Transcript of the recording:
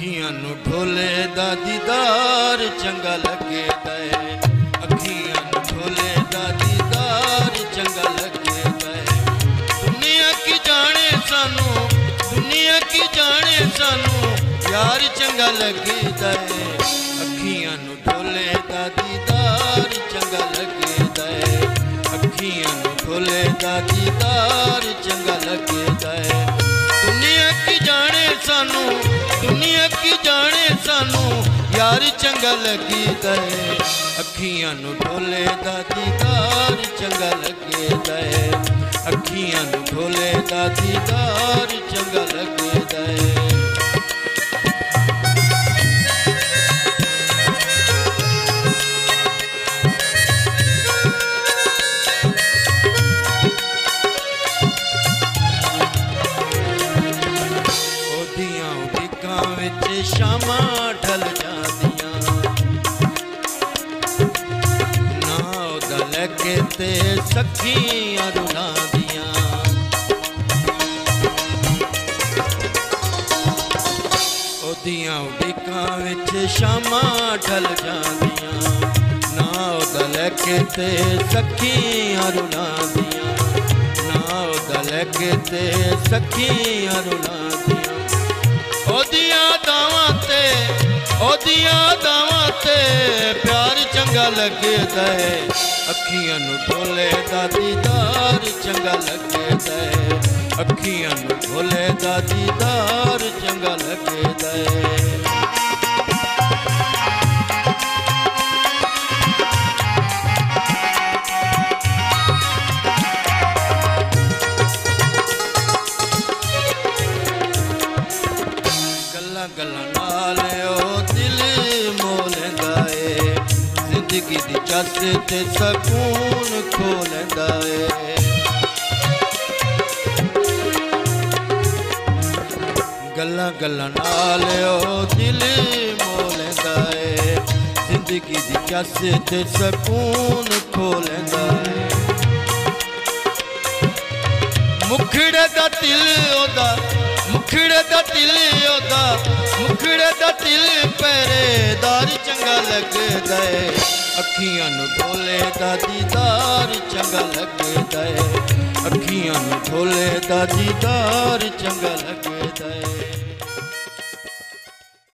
अखियां नू ढोले दा दीदार चंगा लगे दे। अखियां नू ढोले दा दीदार चंगा लगे दे। दुनिया की जाने सानू, दुनिया की जाने सानू यार चंगा लगे दे। अखियां नू ढोले दा दीदार चंगा लगे दे। अखियां नू ढोले दा दीदार चंगा लगे दे। दुनिया की जाने सानू, दुनिया की जाने सानू यार चंगा लगी दे। अखियां नू ढोले दा दीदार चंगा लगे दे। अखियां नू ढोले दा दीदार चंगा लगे दे। शामा ढल जादियां ना ओदा लगे ते सखियां रुला दियां। ओदियां उड़िकां विच शामा ढल जादियां ना ओदा लगे ते सखियां रुला दियां। ना ओदा लगे ते सखियां रुला दियां। ओदियां दावां ते प्यार चंगा लगे दे। अखियां नू ढोले दा दीदार चंगा लगे दे। अखियां नू ढोले दा दीदार चंगा लगे दे। गल्लां नाल ओ दिल मोलदा ए। जिंदगी दी चस ते सकून खोलदा ए। गल्लां नाल ओ दिल मोलदा ए। जिंदगी दी चस ते सकून खोलदा ए। मुखड़े दा दिल ओदा, मुखड़े दा दिल ओदा, मुखड़े दा दिल पहरेदार चंगा लगदा है। अखियां नू ढोले दा दीदार चंगा लगदा है। अखियां नू ढोले दा दीदार चंगा लगदा है।